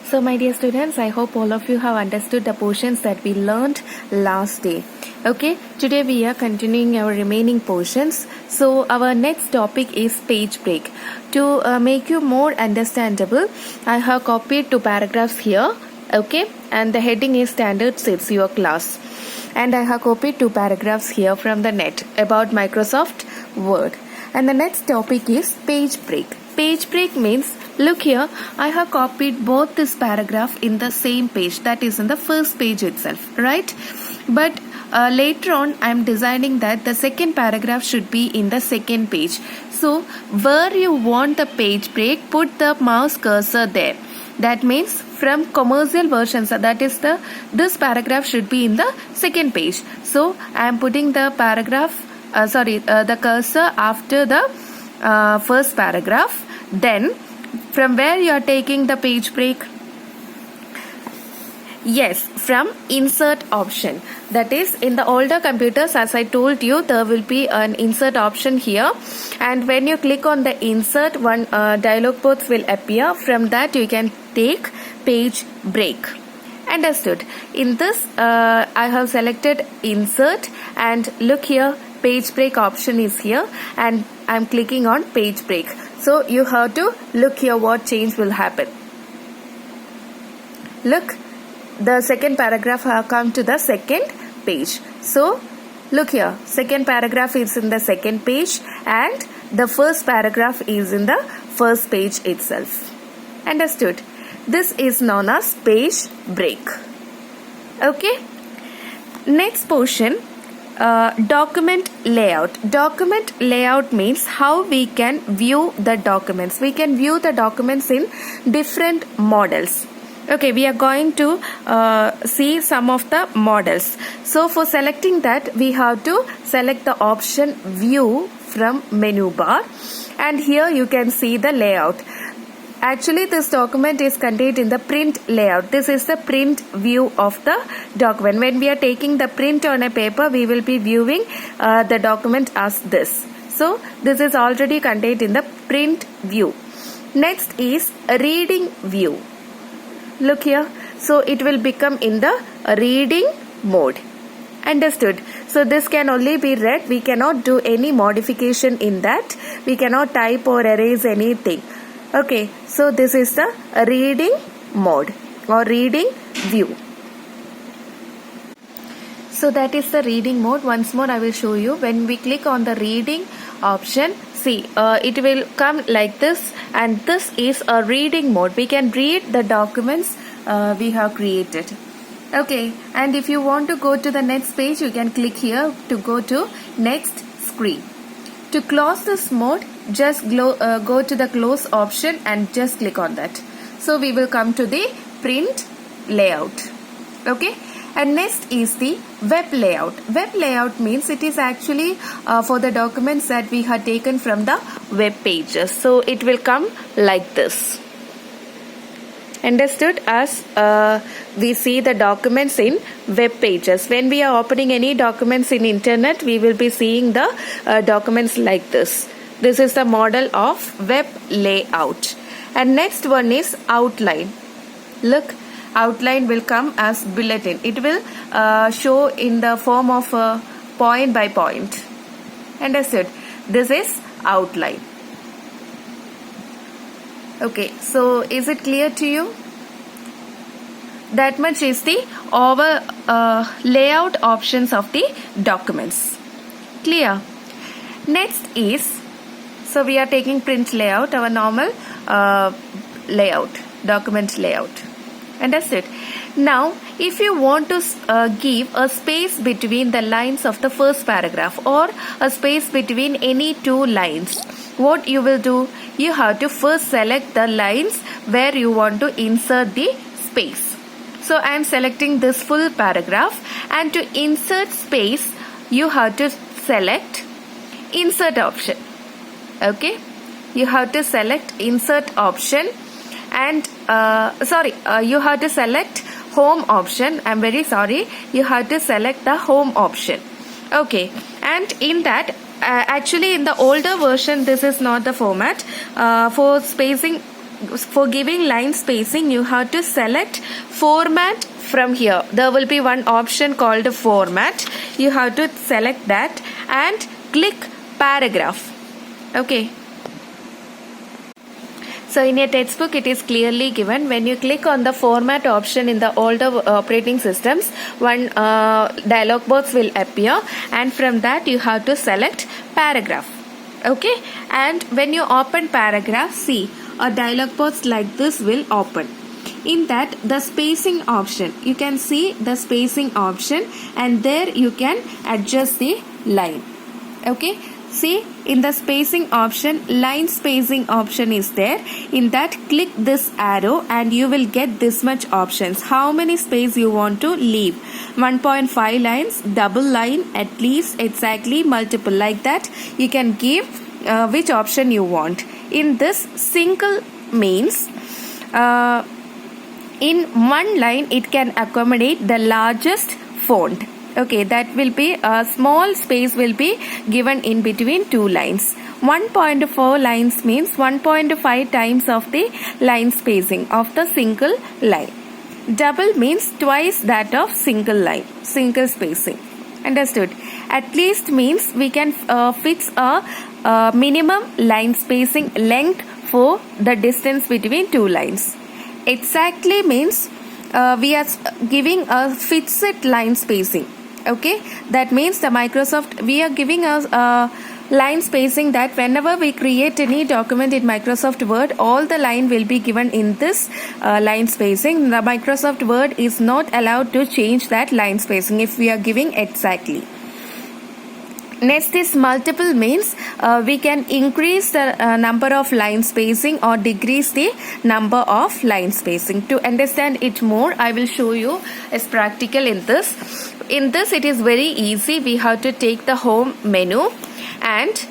So my dear students, I hope all of you have understood the portions that we learned last day. Okay, today we are continuing our remaining portions. So our next topic is page break. To make you more understandable, I have copied two paragraphs here. Okay, and the heading is Standard Sets Your Class. And I have copied two paragraphs here from the net about Microsoft Word. And the next topic is page break. Page break means, look here, I have copied both this paragraph in the same page, that is in the first page itself, right? But later on I am designing that the second paragraph should be in the second page. So where you want the page break, put the mouse cursor there. That means from commercial versions, that is this paragraph should be in the second page. So I am putting the the cursor after the first paragraph. Then from where you are taking the page break? Yes, from insert option. That is, in the older computers, as I told you, there will be an insert option here, and when you click on the insert, one dialog box will appear. From that you can take page break. Understood? In this I have selected insert, and look here, page break option is here, and I am clicking on page break. So you have to look here what change will happen. Look, the second paragraph have come to the second page. So look here, second paragraph is in the second page and the first paragraph is in the first page itself. Understood? This is known as page break. Okay. Next portion, document layout. Document layout means how we can view the documents. We can view the documents in different models. Okay, we are going to see some of the models. So for selecting that, we have to select the option view from menu bar, and here you can see the layout. Actually, this document is contained in the print layout. This is the print view of the document. When we are taking the print on a paper, we will be viewing the document as this. So this is already contained in the print view. Next is reading view. Look here. So it will become in the reading mode. Understood? So this can only be read. We cannot do any modification in that. We cannot type or erase anything. Okay, so this is the reading mode or reading view. So that is the reading mode. Once more I will show you. When we click on the reading option, see, it will come like this, and this is a reading mode. We can read the documents we have created. Okay, and if you want to go to the next page, you can click here to go to next screen. To close this mode, just go to the close option and just click on that. So we will come to the print layout. Okay, and next is the web layout. Web layout means it is actually for the documents that we have taken from the web pages. So it will come like this. Understood? As we see the documents in web pages. When we are opening any documents in internet, we will be seeing the documents like this. This is the model of web layout. And next one is outline. Look, outline will come as bulletin. It will show in the form of point by point. Understood? This is outline. Okay, so is it clear to you? That much is the layout options of the documents. Clear? Next is, so we are taking print layout, our normal layout, document layout. Understood? Now, if you want to give a space between the lines of the first paragraph or a space between any two lines, what you will do? You have to first select the lines where you want to insert the space. So I am selecting this full paragraph, and to insert space, you have to select insert option. Okay, you have to select insert option, and you have to select home option. I'm very sorry. You have to select the home option. Okay, and in that, actually in the older version, this is not the format. For spacing for giving line spacing, you have to select format from here. There will be one option called format. You have to select that and click paragraph. Okay. So in your textbook it is clearly given. When you click on the format option in the older operating systems, one dialog box will appear, and from that you have to select paragraph. Okay, and when you open paragraph, see a dialog box like this will open. In that, the spacing option, you can see the spacing option, and there you can adjust the line. Okay, see in the spacing option, line spacing option is there. In that, click this arrow and you will get this much options. How many space you want to leave? 1.5 lines, double line, at least, exactly, multiple, like that. You can give which option you want. In this, single means in one line it can accommodate the largest font. Okay, that will be a small space will be given in between two lines. 1.4 lines means 1.5 times of the line spacing of the single line. Double means twice that of single line, single spacing. Understood? At least means we can fix a minimum line spacing length for the distance between two lines. Exactly means we are giving a fixed line spacing. Okay, that means the Microsoft, we are giving us line spacing that whenever we create any document in Microsoft Word, all the line will be given in this line spacing. The Microsoft Word is not allowed to change that line spacing if we are giving exactly. Next is multiple means we can increase the number of line spacing or decrease the number of line spacing. To understand it more, I will show you as practical in this. In this it is very easy. We have to take the home menu and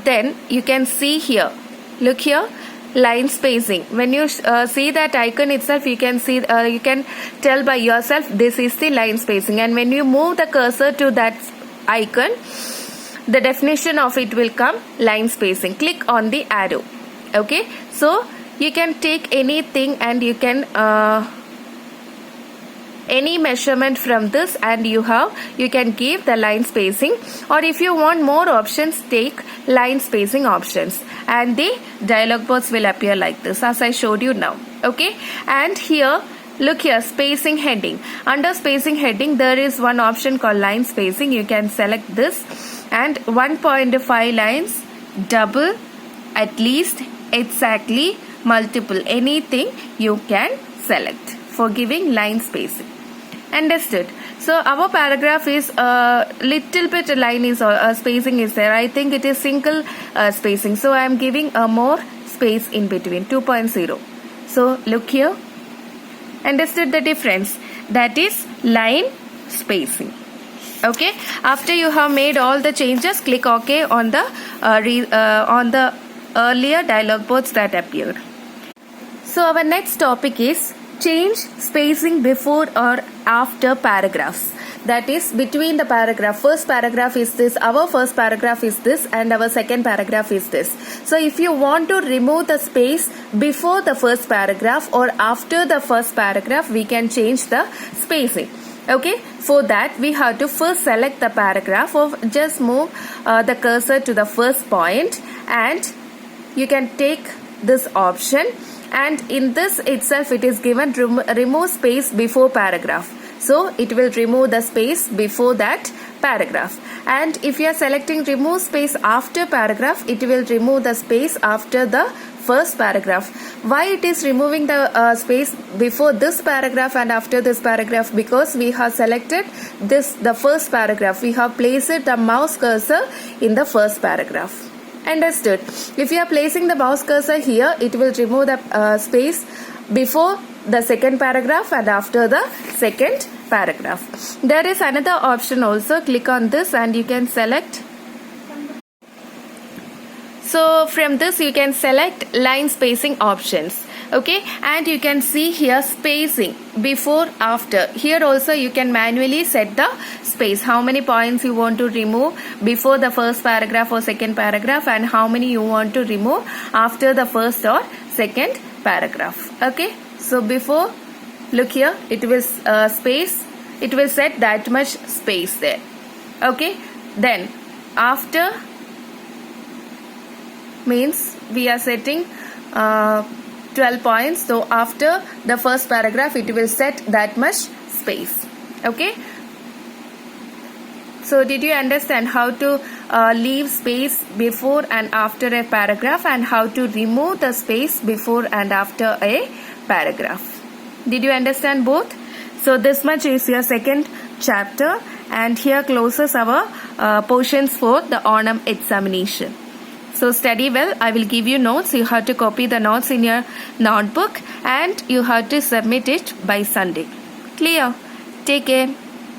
then you can see here. Look here, line spacing. When you see that icon itself, you can see you can tell by yourself this is the line spacing, and when you move the cursor to that icon, the definition of it will come line spacing. Click on the arrow. Okay, so you can take anything and you can any measurement from this, and you can give the line spacing, or if you want more options, take line spacing options, and the dialog box will appear like this as I showed you now. Okay, and here look here, spacing heading. Under spacing heading there is one option called line spacing. You can select this, and 1.5 lines, double, at least, exactly, multiple, anything you can select for giving line spacing. Understood? So our paragraph is little bit line is spacing is there. I think it is single spacing, so I am giving a more space in between, 2.0. So look here. Understood the difference? That is line spacing. Okay, after you have made all the changes, click OK on the earlier dialog box that appeared. So our next topic is change spacing before or after paragraphs. That is between the paragraph. First paragraph is this, our first paragraph is this, and our second paragraph is this. So if you want to remove the space before the first paragraph or after the first paragraph, we can change the spacing. Okay, for that we have to first select the paragraph, or just move the cursor to the first point, and you can take this option, and in this itself it is given remove space before paragraph. So it will remove the space before that paragraph. And if you are selecting remove space after paragraph, it will remove the space after the first paragraph. Why it is removing the space before this paragraph and after this paragraph? Because we have selected the first paragraph. We have placed the mouse cursor in the first paragraph. Understood? If you are placing the mouse cursor here, it will remove the space before the second paragraph and after the second paragraph. There is another option also. Click on this and you can select. So from this you can select line spacing options. Okay, and you can see here spacing before, after. Here also you can manually set the space, how many points you want to remove before the first paragraph or second paragraph, and how many you want to remove after the first or second paragraph. Okay, so before, look here, it will space, it will set that much space there. Okay, then after means we are setting 12 points, so after the first paragraph it will set that much space. Okay, so did you understand how to leave space before and after a paragraph, and how to remove the space before and after a paragraph? Did you understand both? So this much is your second chapter, and here closes our portions for the Onam examination. So study well. I will give you notes. You have to copy the notes in your notebook and you have to submit it by Sunday. Clear? Take care.